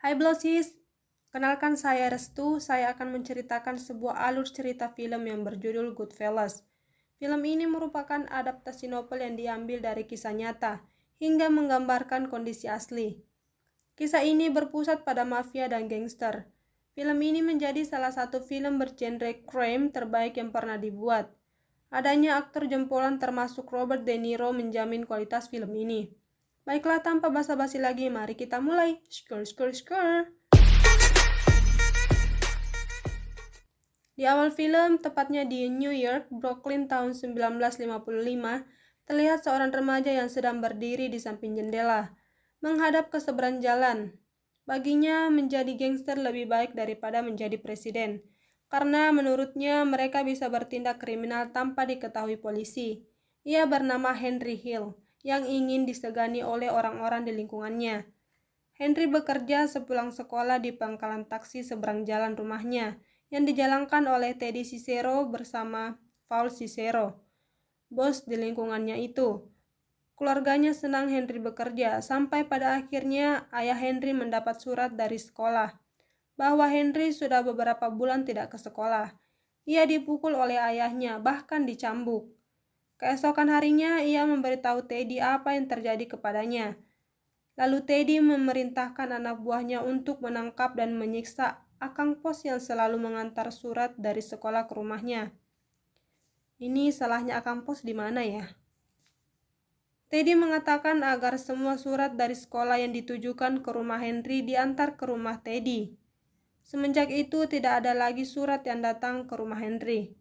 Hai Blosis, kenalkan saya Restu. Saya akan menceritakan sebuah alur cerita film yang berjudul Goodfellas. Film ini merupakan adaptasi novel yang diambil dari kisah nyata, hingga menggambarkan kondisi asli. Kisah ini berpusat pada mafia dan gangster. Film ini menjadi salah satu film bergenre crime terbaik yang pernah dibuat. Adanya aktor jempolan termasuk Robert De Niro menjamin kualitas film ini. Baiklah, tanpa basa-basi lagi, mari kita mulai. Skr, skr, skr. Di awal film, tepatnya di New York, Brooklyn tahun 1955, terlihat seorang remaja yang sedang berdiri di samping jendela, menghadap ke seberang jalan. Baginya, menjadi gangster lebih baik daripada menjadi presiden, karena menurutnya mereka bisa bertindak kriminal tanpa diketahui polisi. Ia bernama Henry Hill, yang ingin disegani oleh orang-orang di lingkungannya. Henry bekerja sepulang sekolah di pangkalan taksi seberang jalan rumahnya, yang dijalankan oleh Teddy Cicero bersama Paul Cicero, bos di lingkungannya itu. Keluarganya senang Henry bekerja, sampai pada akhirnya ayah Henry mendapat surat dari sekolah bahwa Henry sudah beberapa bulan tidak ke sekolah. Ia dipukul oleh ayahnya, bahkan dicambuk. Keesokan harinya, ia memberitahu Teddy apa yang terjadi kepadanya. Lalu Teddy memerintahkan anak buahnya untuk menangkap dan menyiksa akang pos yang selalu mengantar surat dari sekolah ke rumahnya. Ini salahnya akang pos di mana ya? Teddy mengatakan agar semua surat dari sekolah yang ditujukan ke rumah Henry diantar ke rumah Teddy. Semenjak itu tidak ada lagi surat yang datang ke rumah Henry.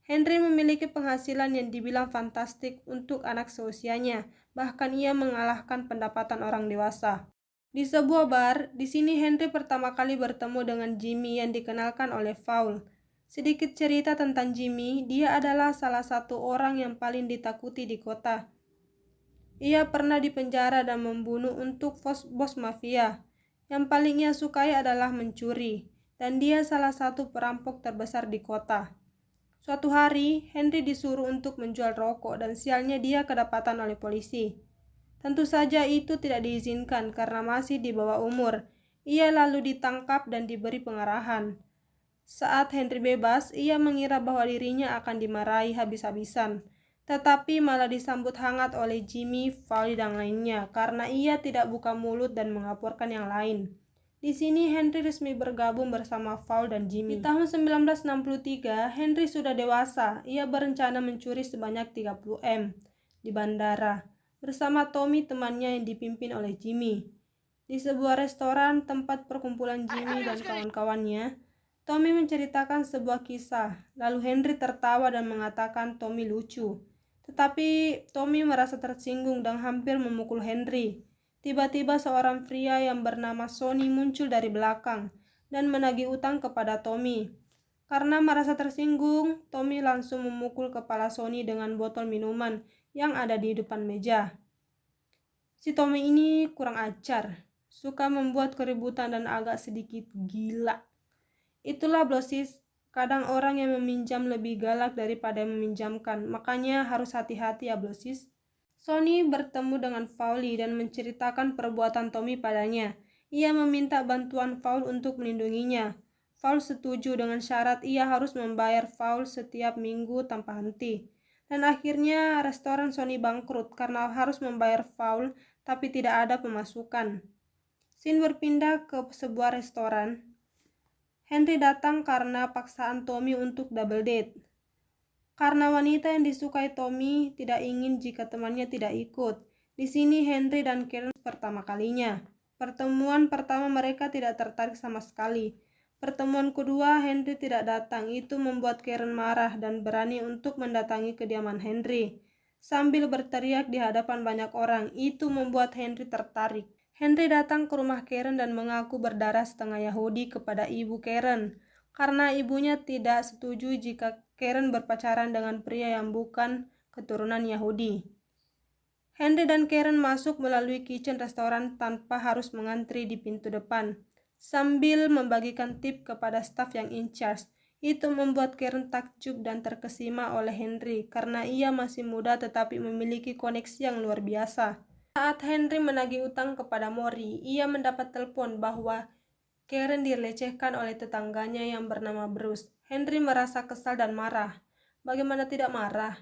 Henry memiliki penghasilan yang dibilang fantastik untuk anak seusianya, bahkan ia mengalahkan pendapatan orang dewasa. Di sebuah bar, di sini Henry pertama kali bertemu dengan Jimmy yang dikenalkan oleh Paul. Sedikit cerita tentang Jimmy, dia adalah salah satu orang yang paling ditakuti di kota. Ia pernah dipenjara dan membunuh untuk bos mafia. Yang paling ia sukai adalah mencuri, dan dia salah satu perampok terbesar di kota. Suatu hari, Henry disuruh untuk menjual rokok dan sialnya dia kedapatan oleh polisi. Tentu saja itu tidak diizinkan karena masih di bawah umur. Ia lalu ditangkap dan diberi pengarahan. Saat Henry bebas, ia mengira bahwa dirinya akan dimarahi habis-habisan. Tetapi malah disambut hangat oleh Jimmy, Paul, dan lainnya karena ia tidak buka mulut dan mengaporkan yang lain. Di sini Henry resmi bergabung bersama Paul dan Jimmy. Di tahun 1963, Henry sudah dewasa. Ia berencana mencuri sebanyak 30 M di bandara bersama Tommy, temannya yang dipimpin oleh Jimmy. Di sebuah restoran tempat perkumpulan Jimmy dan kawan-kawannya, Tommy menceritakan sebuah kisah. Lalu Henry tertawa dan mengatakan Tommy lucu. Tetapi Tommy merasa tersinggung dan hampir memukul Henry. Tiba-tiba seorang pria yang bernama Sonny muncul dari belakang dan menagih utang kepada Tommy. Karena merasa tersinggung, Tommy langsung memukul kepala Sonny dengan botol minuman yang ada di depan meja. Si Tommy ini kurang ajar, suka membuat keributan dan agak sedikit gila. Itulah Blosis, kadang orang yang meminjam lebih galak daripada yang meminjamkan, makanya harus hati-hati ya Blosis. Sonny bertemu dengan Pauli dan menceritakan perbuatan Tommy padanya. Ia meminta bantuan Paul untuk melindunginya. Paul setuju dengan syarat ia harus membayar Paul setiap minggu tanpa henti. Dan akhirnya restoran Sonny bangkrut karena harus membayar Paul tapi tidak ada pemasukan. Scene berpindah ke sebuah restoran. Henry datang karena paksaan Tommy untuk double date. Karena wanita yang disukai Tommy tidak ingin jika temannya tidak ikut. Di sini Henry dan Karen pertama kalinya. Pertemuan pertama mereka tidak tertarik sama sekali. Pertemuan kedua Henry tidak datang. Itu membuat Karen marah dan berani untuk mendatangi kediaman Henry. Sambil berteriak di hadapan banyak orang, itu membuat Henry tertarik. Henry datang ke rumah Karen dan mengaku berdarah setengah Yahudi kepada ibu Karen. Karena ibunya tidak setuju jika Karen berpacaran dengan pria yang bukan keturunan Yahudi. Henry dan Karen masuk melalui kitchen restoran tanpa harus mengantri di pintu depan, sambil membagikan tip kepada staf yang in charge. Itu membuat Karen takjub dan terkesima oleh Henry karena ia masih muda tetapi memiliki koneksi yang luar biasa. Saat Henry menagih utang kepada Mori, ia mendapat telepon bahwa Karen dilecehkan oleh tetangganya yang bernama Bruce. Henry merasa kesal dan marah. Bagaimana tidak marah?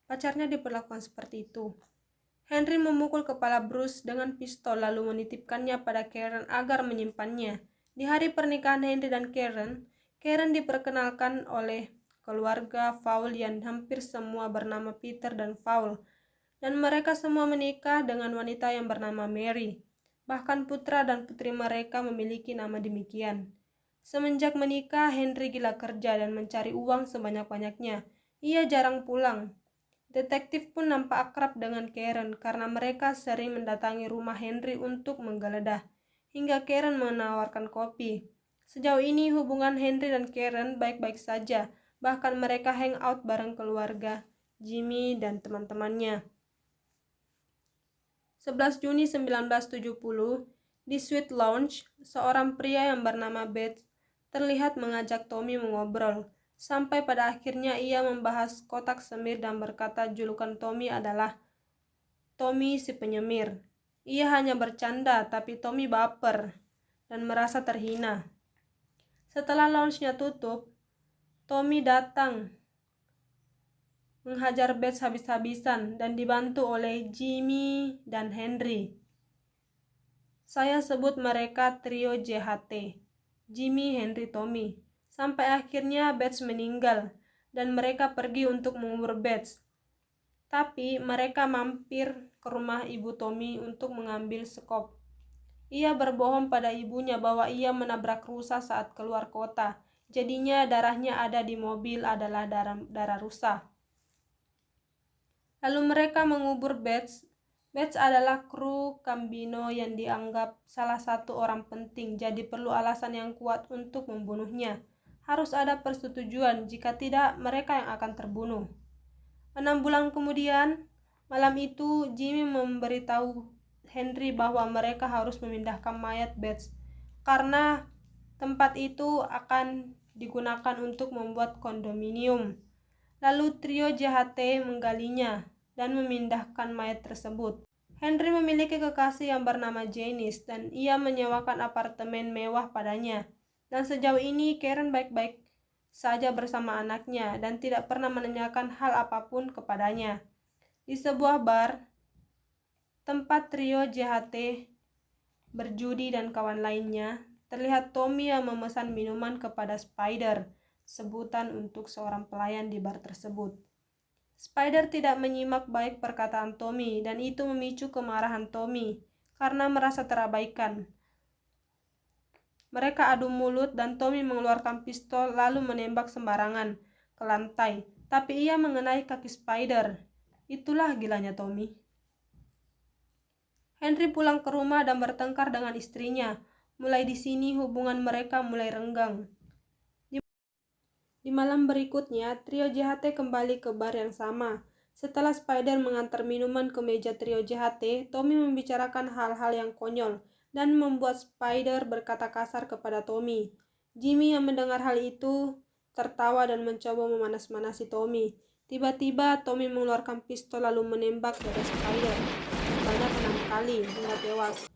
Pacarnya diperlakukan seperti itu. Henry memukul kepala Bruce dengan pistol lalu menitipkannya pada Karen agar menyimpannya. Di hari pernikahan Henry dan Karen, Karen diperkenalkan oleh keluarga Fowl yang hampir semua bernama Peter dan Fowl. Dan mereka semua menikah dengan wanita yang bernama Mary. Bahkan putra dan putri mereka memiliki nama demikian. Semenjak menikah, Henry gila kerja dan mencari uang sebanyak-banyaknya. Ia jarang pulang. Detektif pun nampak akrab dengan Karen karena mereka sering mendatangi rumah Henry untuk menggeledah, hingga Karen menawarkan kopi. Sejauh ini hubungan Henry dan Karen baik-baik saja, bahkan mereka hangout bareng keluarga Jimmy dan teman-temannya. 11 Juni 1970, di Sweet Lounge, seorang pria yang bernama Bates terlihat mengajak Tommy mengobrol, sampai pada akhirnya ia membahas kotak semir dan berkata julukan Tommy adalah Tommy si penyemir. Ia hanya bercanda, tapi Tommy baper dan merasa terhina. Setelah lounge-nya tutup, Tommy datang menghajar Bates habis-habisan dan dibantu oleh Jimmy dan Henry. Saya sebut mereka trio JHT, Jimmy, Henry, Tommy. Sampai akhirnya Bates meninggal dan mereka pergi untuk mengubur Bates. Tapi mereka mampir ke rumah ibu Tommy untuk mengambil sekop. Ia berbohong pada ibunya bahwa ia menabrak rusa saat keluar kota. Jadinya darahnya ada di mobil adalah darah rusa. Lalu mereka mengubur Bates. Bates adalah kru Gambino yang dianggap salah satu orang penting, jadi perlu alasan yang kuat untuk membunuhnya. Harus ada persetujuan, jika tidak mereka yang akan terbunuh. 6 bulan kemudian, malam itu Jimmy memberitahu Henry bahwa mereka harus memindahkan mayat Bates karena tempat itu akan digunakan untuk membuat kondominium. Lalu trio JHT menggalinya dan memindahkan mayat tersebut. Henry memiliki kekasih yang bernama Janice dan ia menyewakan apartemen mewah padanya. Dan sejauh ini Karen baik-baik saja bersama anaknya dan tidak pernah menanyakan hal apapun kepadanya. Di sebuah bar, tempat trio JHT berjudi dan kawan lainnya, terlihat Tommy yang memesan minuman kepada Spider, sebutan untuk seorang pelayan di bar tersebut. Spider tidak menyimak baik perkataan Tommy dan itu memicu kemarahan Tommy karena merasa terabaikan. Mereka adu mulut dan Tommy mengeluarkan pistol lalu menembak sembarangan ke lantai, tapi ia mengenai kaki Spider. Itulah gilanya Tommy. Henry pulang ke rumah dan bertengkar dengan istrinya. Mulai di sini hubungan mereka mulai renggang. Di malam berikutnya, trio JHT kembali ke bar yang sama. Setelah Spider mengantar minuman ke meja trio JHT, Tommy membicarakan hal-hal yang konyol dan membuat Spider berkata kasar kepada Tommy. Jimmy yang mendengar hal itu tertawa dan mencoba memanas-manasi Tommy. Tiba-tiba Tommy mengeluarkan pistol lalu menembak dada Spider sebanyak 6 kali hingga tewas.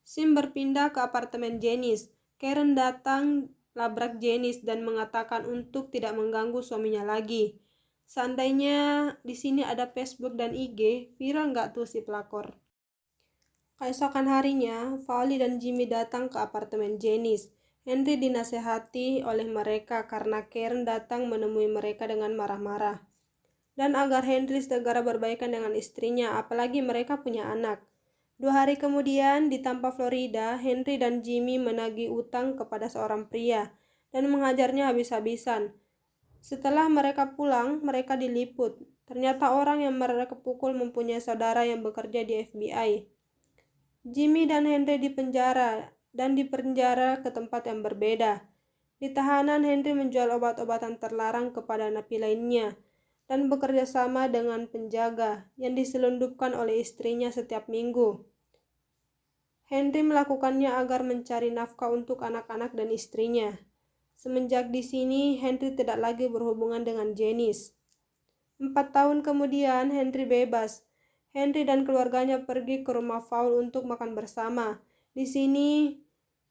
Sim berpindah ke apartemen Janice. Karen datang labrak Janice dan mengatakan untuk tidak mengganggu suaminya lagi. Seandainya di sini ada Facebook dan IG, viral nggak tuh si pelakor? Keesokan harinya, Fowley dan Jimmy datang ke apartemen Janice. Henry dinasehati oleh mereka karena Karen datang menemui mereka dengan marah-marah. Dan agar Henry segera berbaikan dengan istrinya, apalagi mereka punya anak. 2 hari kemudian, di Tampa, Florida, Henry dan Jimmy menagih utang kepada seorang pria dan menghajarnya habis-habisan. Setelah mereka pulang, mereka diliput. Ternyata orang yang mereka pukul mempunyai saudara yang bekerja di FBI. Jimmy dan Henry dipenjara ke tempat yang berbeda. Di tahanan, Henry menjual obat-obatan terlarang kepada napi lainnya dan bekerja sama dengan penjaga yang diselundupkan oleh istrinya setiap minggu. Henry melakukannya agar mencari nafkah untuk anak-anak dan istrinya. Semenjak di sini, Henry tidak lagi berhubungan dengan Janice. 4 4 tahun kemudian, Henry bebas. Henry dan keluarganya pergi ke rumah Paul untuk makan bersama. Di sini,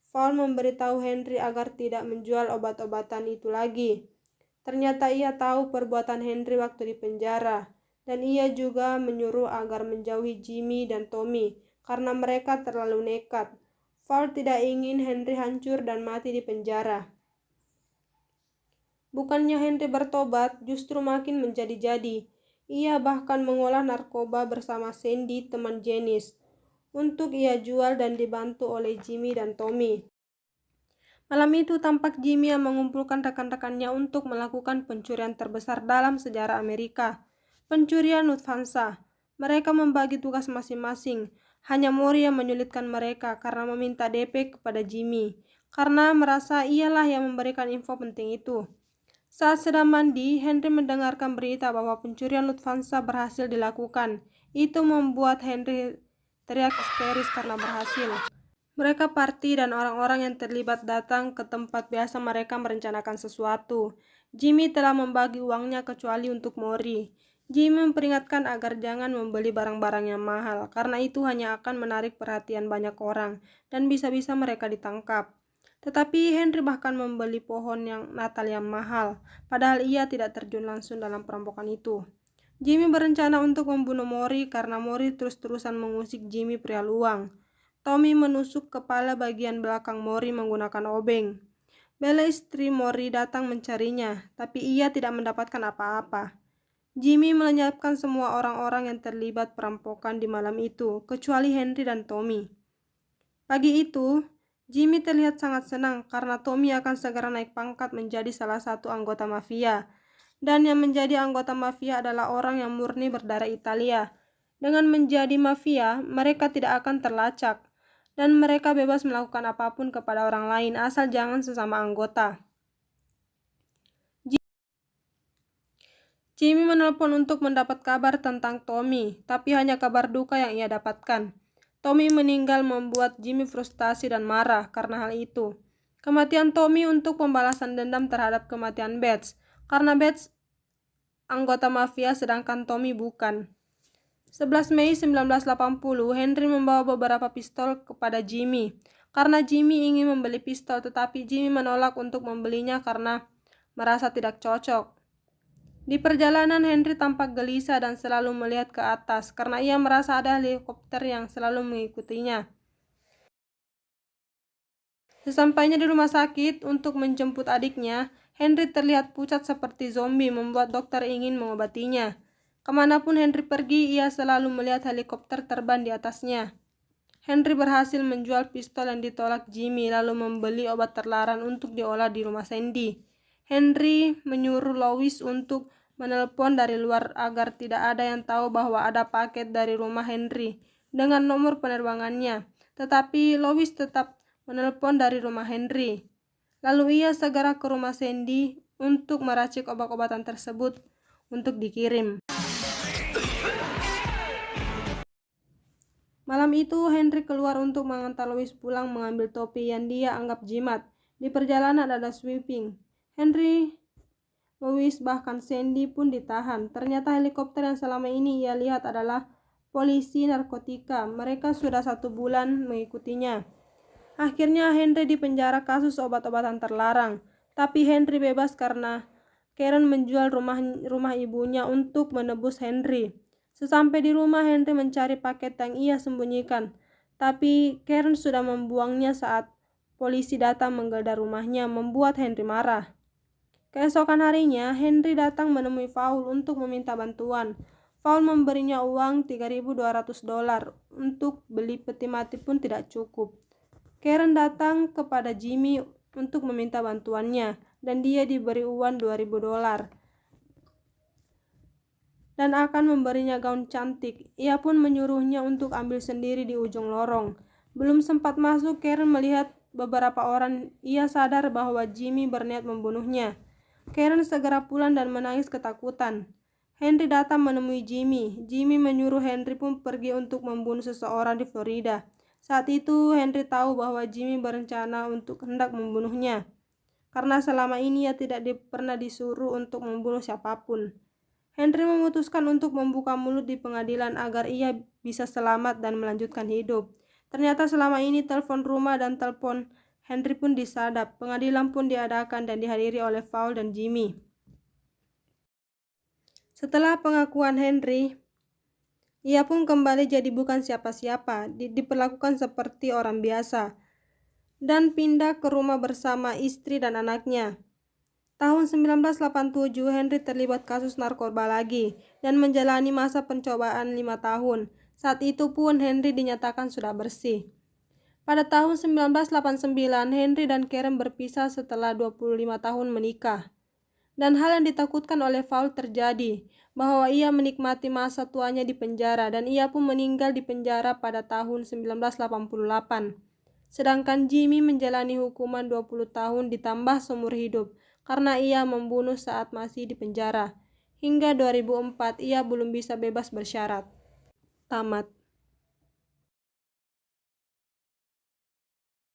Paul memberitahu Henry agar tidak menjual obat-obatan itu lagi. Ternyata ia tahu perbuatan Henry waktu di penjara, dan ia juga menyuruh agar menjauhi Jimmy dan Tommy karena mereka terlalu nekat. Paul tidak ingin Henry hancur dan mati di penjara. Bukannya Henry bertobat, justru makin menjadi-jadi. Ia bahkan mengolah narkoba bersama Sandy, teman Janice, untuk ia jual dan dibantu oleh Jimmy dan Tommy. Malam itu tampak Jimmy yang mengumpulkan rekan-rekannya untuk melakukan pencurian terbesar dalam sejarah Amerika. Pencurian Lufthansa. Mereka membagi tugas masing-masing. Hanya Mori yang menyulitkan mereka karena meminta DP kepada Jimmy, karena merasa ialah yang memberikan info penting itu. Saat sedang mandi, Henry mendengarkan berita bahwa pencurian Lufthansa berhasil dilakukan. Itu membuat Henry teriak histeris karena berhasil. Mereka party dan orang-orang yang terlibat datang ke tempat biasa mereka merencanakan sesuatu. Jimmy telah membagi uangnya kecuali untuk Mori. Jimmy memperingatkan agar jangan membeli barang-barang yang mahal, karena itu hanya akan menarik perhatian banyak orang, dan bisa-bisa mereka ditangkap. Tetapi Henry bahkan membeli pohon yang Natal yang mahal, padahal ia tidak terjun langsung dalam perampokan itu. Jimmy berencana untuk membunuh Mori karena Mori terus-terusan mengusik Jimmy perihal uang. Tommy menusuk kepala bagian belakang Mori menggunakan obeng. Bella, istri Mori, datang mencarinya, tapi ia tidak mendapatkan apa-apa. Jimmy melenyapkan semua orang-orang yang terlibat perampokan di malam itu, kecuali Henry dan Tommy. Pagi itu, Jimmy terlihat sangat senang karena Tommy akan segera naik pangkat menjadi salah satu anggota mafia. Dan yang menjadi anggota mafia adalah orang yang murni berdarah Italia. Dengan menjadi mafia, mereka tidak akan terlacak. Dan mereka bebas melakukan apapun kepada orang lain asal jangan sesama anggota. Jimmy menelpon untuk mendapat kabar tentang Tommy, tapi hanya kabar duka yang ia dapatkan. Tommy meninggal membuat Jimmy frustasi dan marah karena hal itu. Kematian Tommy untuk pembalasan dendam terhadap kematian Bates, karena Bates anggota mafia sedangkan Tommy bukan. 11 Mei 1980, Henry membawa beberapa pistol kepada Jimmy, karena Jimmy ingin membeli pistol tetapi Jimmy menolak untuk membelinya karena merasa tidak cocok. Di perjalanan, Henry tampak gelisah dan selalu melihat ke atas karena ia merasa ada helikopter yang selalu mengikutinya. Sesampainya di rumah sakit untuk menjemput adiknya, Henry terlihat pucat seperti zombie membuat dokter ingin mengobatinya. Kemanapun Henry pergi, ia selalu melihat helikopter terbang di atasnya. Henry berhasil menjual pistol yang ditolak Jimmy lalu membeli obat terlarang untuk diolah di rumah Sandy. Henry menyuruh Louis untuk menelpon dari luar agar tidak ada yang tahu bahwa ada paket dari rumah Henry dengan nomor penerbangannya. Tetapi Louis tetap menelpon dari rumah Henry. Lalu ia segera ke rumah Sandy untuk meracik obat-obatan tersebut untuk dikirim. Malam itu, Henry keluar untuk mengantar Louis pulang mengambil topi yang dia anggap jimat. Di perjalanan ada sweeping. Henry, Louis, bahkan Sandy pun ditahan. Ternyata helikopter yang selama ini ia lihat adalah polisi narkotika. Mereka sudah 1 bulan mengikutinya. Akhirnya Henry dipenjara kasus obat-obatan terlarang. Tapi Henry bebas karena Karen menjual rumah ibunya untuk menebus Henry. Sesampai di rumah, Henry mencari paket yang ia sembunyikan. Tapi Karen sudah membuangnya saat polisi datang menggeledah rumahnya, membuat Henry marah. Keesokan harinya, Henry datang menemui Paul untuk meminta bantuan. Paul memberinya uang $3.200 untuk beli peti mati pun tidak cukup. Karen datang kepada Jimmy untuk meminta bantuannya, dan dia diberi uang $2.000 dan akan memberinya gaun cantik. Ia pun menyuruhnya untuk ambil sendiri di ujung lorong. Belum sempat masuk, Karen melihat beberapa orang. Ia sadar bahwa Jimmy berniat membunuhnya. Karen segera pulang dan menangis ketakutan. Henry datang menemui Jimmy. Jimmy menyuruh Henry pun pergi untuk membunuh seseorang di Florida. Saat itu Henry tahu bahwa Jimmy berencana untuk hendak membunuhnya, karena selama ini ia tidak pernah disuruh untuk membunuh siapapun. Henry memutuskan untuk membuka mulut di pengadilan agar ia bisa selamat dan melanjutkan hidup. Ternyata selama ini telepon rumah dan telepon Henry pun disadap. Pengadilan pun diadakan dan dihadiri oleh Paul dan Jimmy. Setelah pengakuan Henry, ia pun kembali jadi bukan siapa-siapa, diperlakukan seperti orang biasa, dan pindah ke rumah bersama istri dan anaknya. Tahun 1987, Henry terlibat kasus narkoba lagi dan menjalani masa pencobaan 5 tahun. Saat itu pun Henry dinyatakan sudah bersih. Pada tahun 1989, Henry dan Karen berpisah setelah 25 tahun menikah. Dan hal yang ditakutkan oleh Paul terjadi, bahwa ia menikmati masa tuanya di penjara dan ia pun meninggal di penjara pada tahun 1988. Sedangkan Jimmy menjalani hukuman 20 tahun ditambah seumur hidup karena ia membunuh saat masih di penjara. Hingga 2004 ia belum bisa bebas bersyarat. Tamat.